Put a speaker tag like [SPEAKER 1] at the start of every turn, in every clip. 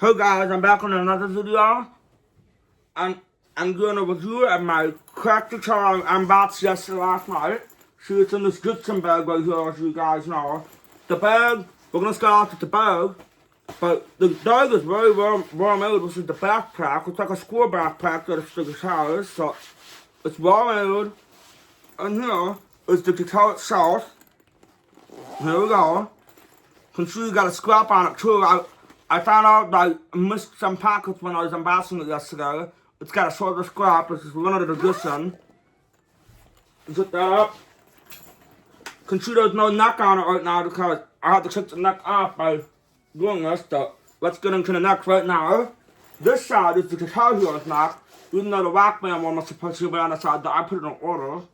[SPEAKER 1] Hey guys, I'm back on another video, and I'm doing a review of my cracked guitar I unboxed yesterday last night. See, it's in this Gibson bag right here, as you guys know. The bag, we're gonna start off with the bag, but the bag is very well made. This is the backpack. It's like a school backpack that it's the guitar is, so it's well made. And here is the guitar itself. Here we go. You can see you got a scrap on it too. I found out I missed some packets when I was unboxing it yesterday. It's got a shorter scrap. This is limited edition. Zip that up. You can see there's no neck on it right now because I had to take the neck off by doing this. So let's get into the neck right now. This side is the guitar hero's neck. Even though the rock band one was supposed to be on the side that I put it in order.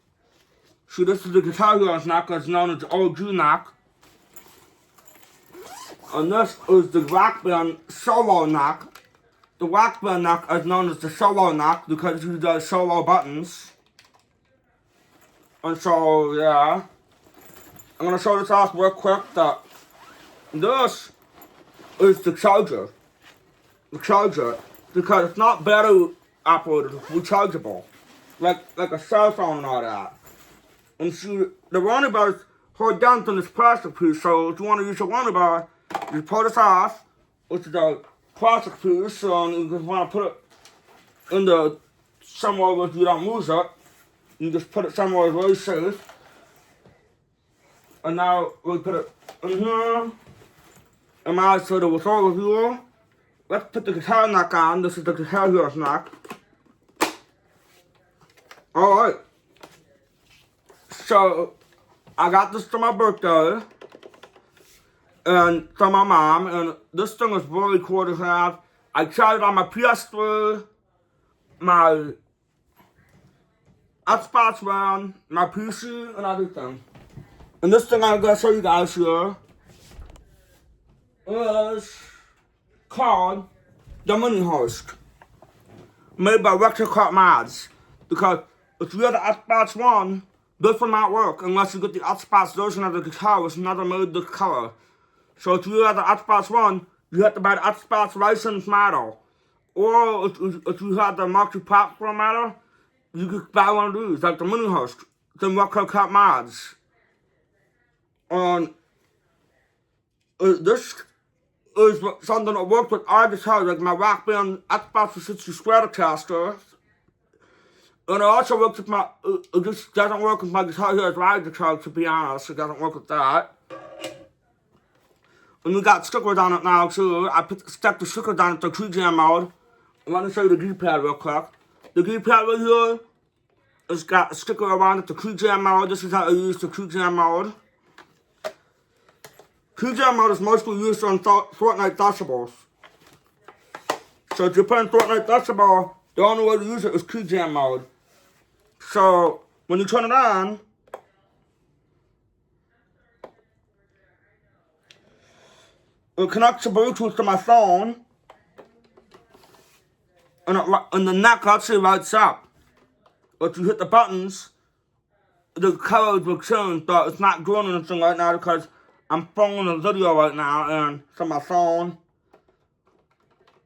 [SPEAKER 1] See, this is the guitar hero's neck. It's known as the OG neck. And this is the rock band solo neck. The rock band neck is known as the solo neck because he does solo buttons. And so, yeah. I'm going to show this off real quick that this is the charger. The charger. Because it's not battery operated, it's rechargeable. Like a cell phone and all that. And see, the running bar is hard down on this plastic piece, so if you want to use a running bar, you pull this off, which is a plastic piece, and you just want to put it in the somewhere where you don't lose it. You just put it somewhere very safe. And now we put it in here. And now so that with all of you, let's put the guitar neck on. This is the guitar hero's neck. Alright. So I got this for my birthday. And from my mom, and this thing is really cool to have. I tried it on my PS3, my Xbox One, my PC, and everything. And this thing I'm gonna show you guys here is called the Mini Host, made by Retro Cart Mods. Because if you have the Xbox One, this will not work unless you get the Xbox version of the guitar, which never made this color. So if you have the Xbox One, you have to buy the Xbox licensed model. Or if you have the multi-platform model, you can buy one of these, like the Mini Host, the Retro Cart Mods. And this is something that works with all guitars, like my Rock Band Xbox 360 Stratocaster. And it also works with my, it just doesn't work with my Guitar Hero's ride guitar, to be honest. It doesn't work with that. And we got stickers on it now too. I stuck the stickers on it to True Jam mode. Let me show you the D-pad real quick. The D-pad right here, it's got a sticker around it to True Jam mode. This is how I use the True Jam mode. True Jam mode is mostly used on Fortnite decibels. So if you're playing Fortnite decibel, the only way to use it is True Jam mode. So when you turn it on, it connects to Bluetooth to my phone, and the neck actually lights up. If you hit the buttons, the colors will change, but it's not doing anything right now because I'm filming a video right now, and it's on my phone.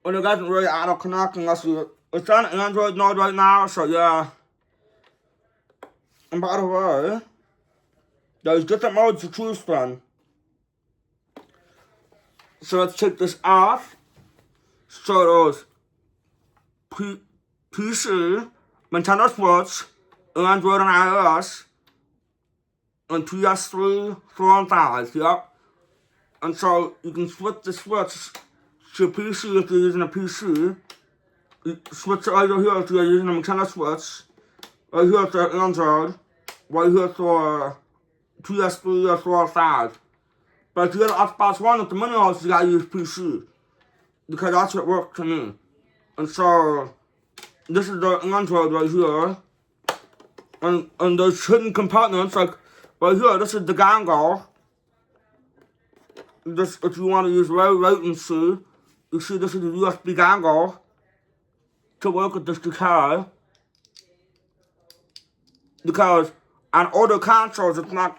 [SPEAKER 1] And it doesn't really auto-connect unless it's on Android mode right now, so yeah. And by the way, there's different modes to choose from. So let's take this off. So there's PC, Nintendo Switch, Android and iOS, and PS3, 4, and 5, yep. And so you can switch the Switch to PC if you're using a PC. You switch it over here if you're using a Nintendo Switch. Right here for Android. Right here for PS3 or 4 or 5. But if you have the Xbox One with the Mini Host, you gotta use PC. Because that's what works for me. And so, this is the Android right here. And there's hidden compartments, like right here, this is the dongle. This, if you want to use low latency, you see this is the USB dongle to work with this guitar. Because on older consoles, it's not,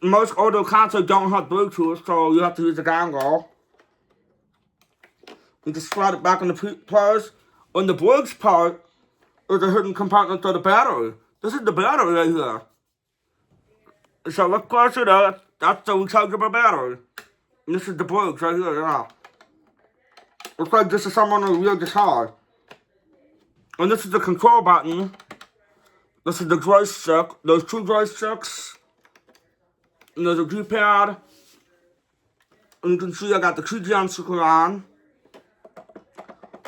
[SPEAKER 1] most older consoles don't have Bluetooth, so you have to use the dongle. You can slide it back in the place. On the brakes part is a hidden compartment to the battery. This is the battery right here. So look closer there. That's the rechargeable battery. And this is the brakes right here, yeah. Looks like this is someone on a real guitar. And this is the control button. This is the joystick. There's two joysticks. And there's a D-pad. And you can see I got the key sticker on.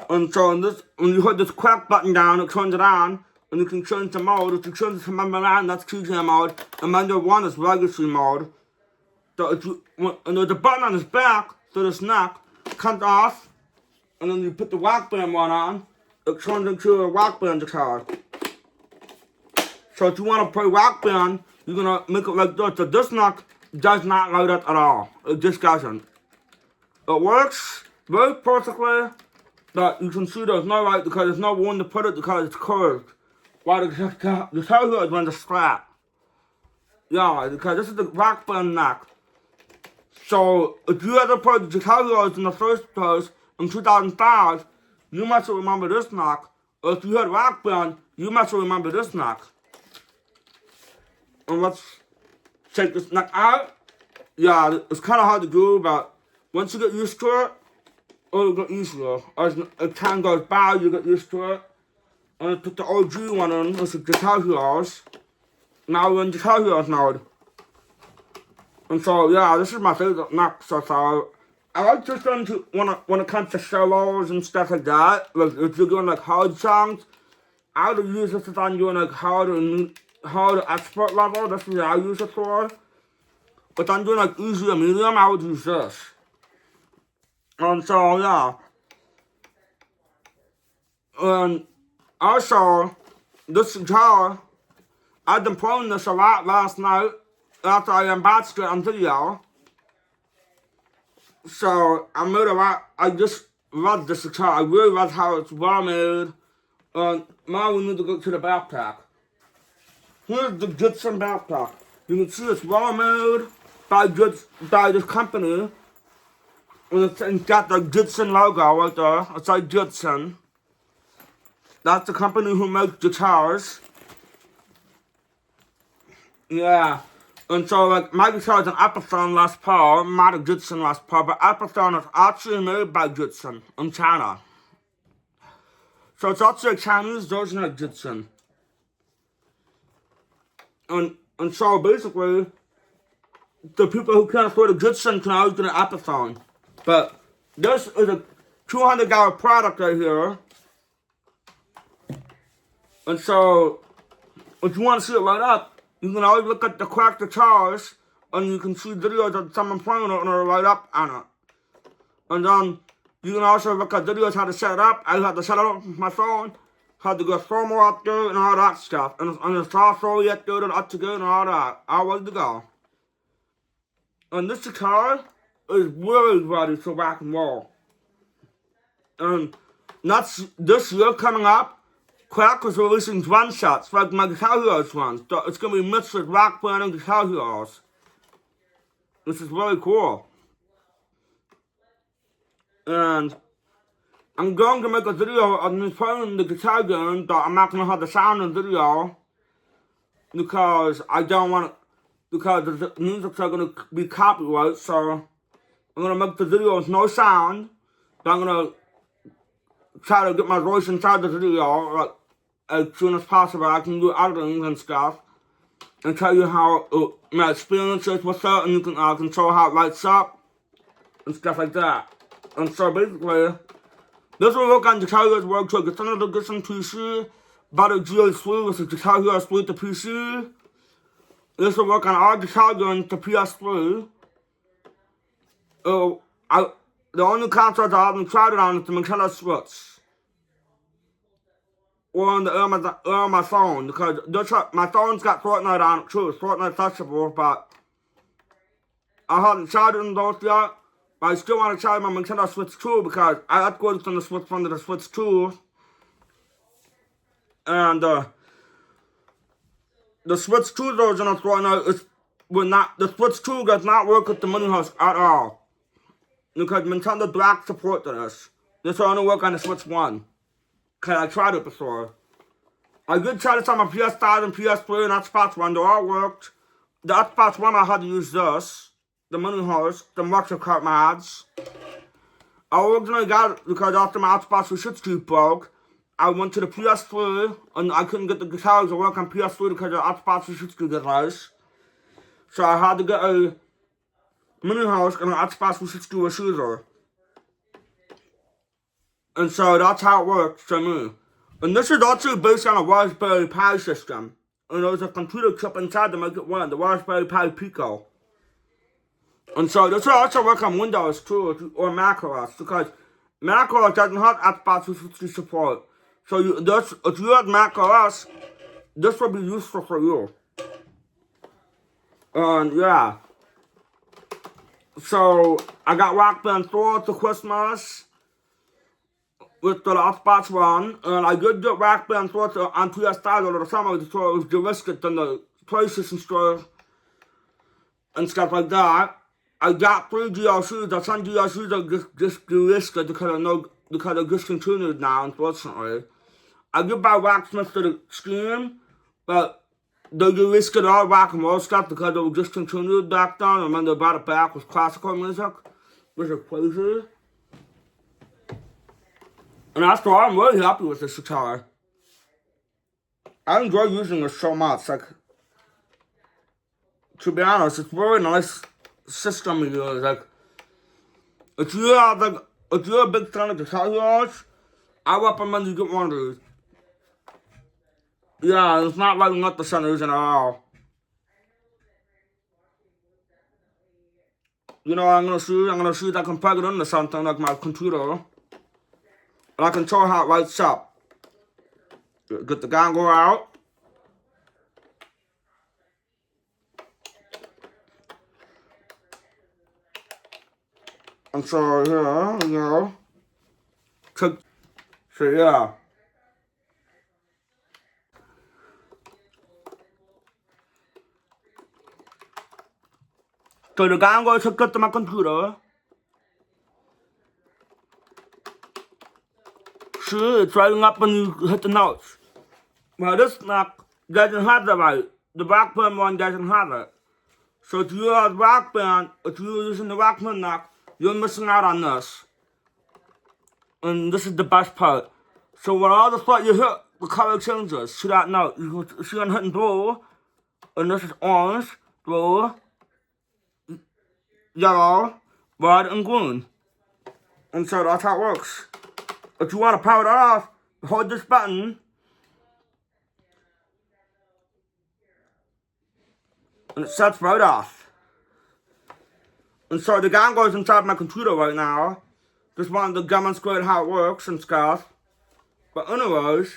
[SPEAKER 1] And so when you hold this crack button down, it turns it on. And you can change the mode. If you change it to membrane, that's keyjam mode. And menu 1 is legacy mode. So and there's a button on his back, so this neck comes off. And then you put the rock band one on. It turns into a rock band guitar. So if you want to play rock band, you're going to make it like this. So this neck does not light up at all. It just doesn't. It works very perfectly. But you can see there's no light because there's no room to put it because it's curved. While the guitar here is on the strap. Yeah, because this is the rock band neck. So if you ever played the guitar heroes in the first place in 2005, you must remember this neck. Or if you heard rock band, you must remember this neck. And let's take this neck out. Yeah, it's kind of hard to do, but once you get used to it, it'll get easier. As time goes by, you get used to it. And I put the OG one in, this is Guitar Heroes. Now we're in Guitar Heroes mode. And so, yeah, this is my favorite neck so far. I like this one to, when it comes to solos and stuff like that. Like, if you're doing like hard songs, I would use this if I'm doing like hard expert level. This is what I use it for. But if I'm doing like easy or medium, I would use this. And so, yeah. And also, this guitar, I've been playing this a lot last night after I unboxed it on video. So, I made a lot, I just love this guitar. I really love how it's well made. And now we need to go to the backpack. Here's the Gibson backpack. You can see it's well made by this company. And it's got the Gibson logo right there. It's like Gibson. That's the company who makes guitars. Yeah. And so, like, my guitar is an Epiphone Les Paul, not a Gibson Les Paul, but Epiphone is actually made by Gibson in China. So it's actually a Chinese version of Gibson. And so, basically, the people who can't afford a Gibson can always get an Epiphone. But this is a $200 product right here. And so, if you want to see it light up, you can always look at the cracked guitars, and you can see videos of someone playing it and it'll light up on it. And then, you can also look at videos how to set it up. I had to set it up with my phone, had to get firmware up there and all that stuff. And it's all fully updated and up to date and all that. All ready to go. And this guitar is really ready for rock and roll. And that's this year coming up. Crack is releasing drum sets like my Guitar Heroes ones. So it's going to be mixed with Rock Band and Guitar Heroes. This is really cool. And I'm going to make a video of me playing the guitar game, but I'm not going to have the sound in the video. Because I don't want to, because the music's are going to be copyright. So I'm going to make the video with no sound. But I'm going to try to get my voice inside the video, like, as soon as possible. I can do editing and stuff, and tell you how my experience is with it, and you can control how it lights up, and stuff like that. And so basically, this will work on Guitar Heroes World Tour. It's another Gibson PC, Battle GA3, which is Guitar Heroes 3 to PC. This will work on all guitar games to PS3. The only consoles I haven't tried it on is the Nintendo Switch. Or on my phone, because my phone's got Fortnite on it too. It's Fortnite Festival, but I haven't tried it in those yet. But I still want to try my Nintendo Switch 2 because I upgraded from the Switch 1 to the Switch 2. And the Switch 2 version of Fortnite the Switch 2 does not work with the Mini House at all. Because Nintendo Black supports this. This will only work on the Switch 1. Cause I tried it before. I did try this on my PS5 and PS3 and Xbox One. They all worked. The Xbox One I had to use this. The Money Horse. The Marshall Cart mods. I originally got it because after my Xbox 360 broke, I went to the PS3 and I couldn't get the guitars to work on PS3 because the Xbox 360 guitars. So I had to get a Mini House and an Xbox 360 receiver. And so that's how it works for me. And this is also based on a Raspberry Pi system. And there's a computer chip inside to make it run, the Raspberry Pi Pico. And so this will also work on Windows too, or Mac OS, because Mac OS doesn't have Xbox 360 support. So if you have Mac OS, this will be useful for you. And yeah. So I got Rock Band 4 to Christmas with the Xbox One, and I did get Rock Band 4 on PS5 over the summer, so it was delisted in the PlayStation store and stuff like that. I got 3 DLCs. Some DLCs are just delisted because they're discontinued now, unfortunately. I did buy Rocksmith to the Steam, but they delisted all rock and roll stuff because it was discontinued back then, and when they brought it back with classical music, which is crazy. And after all, I'm really happy with this guitar. I enjoy using it so much. Like, to be honest, it's a really nice system to use. Like, if you're a big fan of guitar heroes, I recommend you get one of these. Yeah, it's not lighting up the sun at all. You know what I'm gonna see if I can plug it into something like my computer. And I can show how it lights up. Get the dongle out. And so here, you know. So yeah. So the dongle is hooked up to my computer. See, it's lighting up when you hit the notes. Well, this neck doesn't have the light. The Rock Band one doesn't have it. So if you have Rock Band, if you're using the Rock Band neck, you're missing out on this. And this is the best part. So when all the stuff you hit, the color changes. See that note? You can see I'm hitting blue, and this is orange, blue, yellow, red, and green. And so that's how it works. If you want to power it off, hold this button. And it sets right off. And so the dongle is inside my computer right now. Just wanted to demonstrate how it works and stuff. But anyways,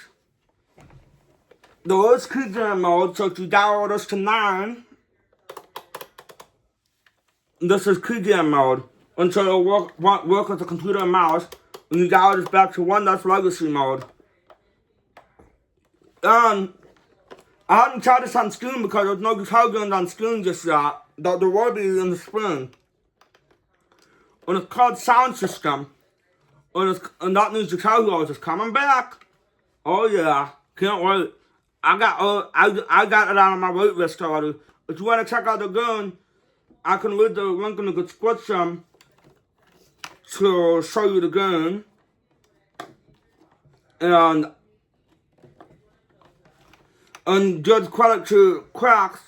[SPEAKER 1] there is key jam mode, so if you download this to 9, this is key jam mode. And so it'll work with the computer and mouse. When you download this back to 1, that's legacy mode. And I haven't tried this on Steam because there's no guitar games on Steam just yet. There will be in the spring. And it's called Sound System. And that means guitar heroes is coming back. Oh yeah, can't wait. I got it out on my wait list already. If you want to check out the game, I can leave the link in the description to show you the game. And give credit to Cracks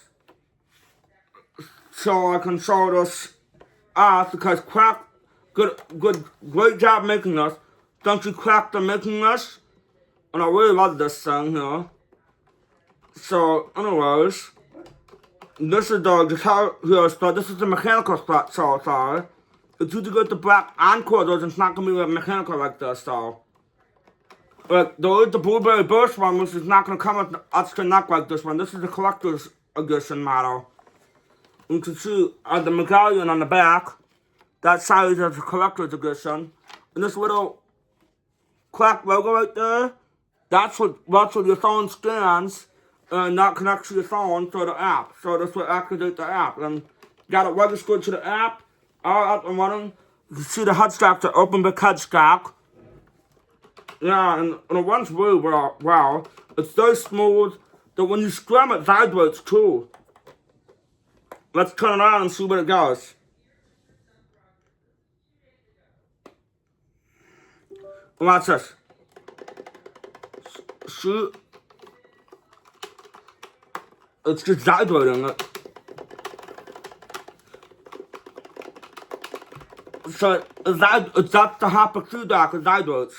[SPEAKER 1] so I can show this off because Crack great job making this. Thank you, Crack, for making this. And I really love this thing here. So, anyways, this is the guitar hero strut. This is the mechanical strut, so sorry. If you get the black encore, it's not gonna be mechanical like this, so. But there is the Blueberry Burst one, which is not gonna come with the extra neck like this one. This is the collector's edition model. You can see the medallion on the back. That size is the collector's edition. And this little Crack logo right there, that's what your phone scans, and that connects to your phone to the app. So this will activate the app. And got it registered to the app, all up and running. You can see the headstock to open the headstock. Yeah, and it runs really well. It's so smooth that when you scrum it sideways too. Let's turn it on and see what it goes. Watch this. See? It's just vibrating it. So it's that's the hopper through that because vibrates.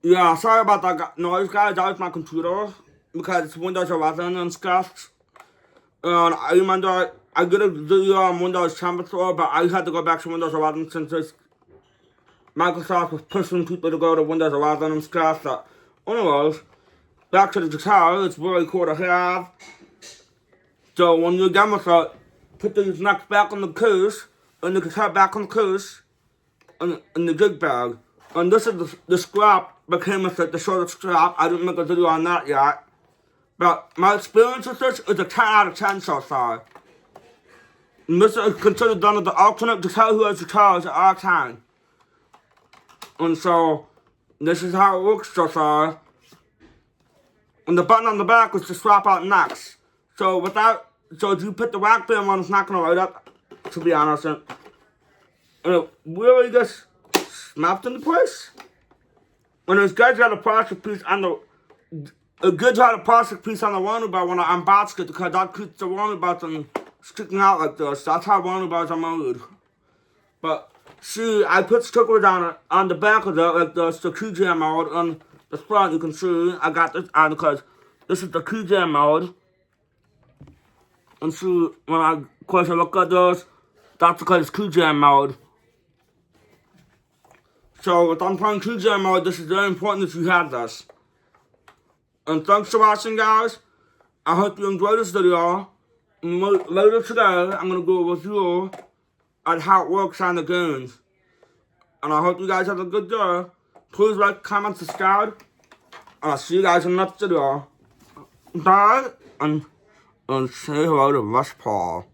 [SPEAKER 1] Yeah, sorry about that noise, guys. That was my computer because it's Windows 11 and stuff. And I remember I did a video on Windows 10 before, but I had to go back to Windows 11 since Microsoft was pushing people to go to Windows 11 and stuff. So, anyways, back to the guitar. It's really cool to have. So when you're done with it, put these necks back on the case, and the guitar back on the case, and the gig bag. And this is the strap that came with it, the shorter strap. I didn't make a video on that yet. But my experience with this is a 10 out of 10 so far. And this is considered done with the alternate guitar who has guitars at all time. And so, this is how it works so far. And the button on the back is to swap out necks. So if you put the rack band on, it's not going to light up, to be honest. And it really just snapped into place. And it's good to have a plastic piece on the plastic piece on the roundabout when I unbox it because that keeps the roundabout from sticking out like this. That's how roundabouts are made. But see, I put stickers on the back of it like this, the key jam mode. On the front, you can see I got this on because this is the key jam mode. And see, when I look at this, that's because it's key jam mode. So if I'm playing key jam mode, this is very important that you have this. And thanks for watching, guys. I hope you enjoyed this video. And later today, I'm going to do a review on how it works on the games. And I hope you guys have a good day. Please like, comment, subscribe. And I'll see you guys in the next video. Bye. And say hello to Rush Paul.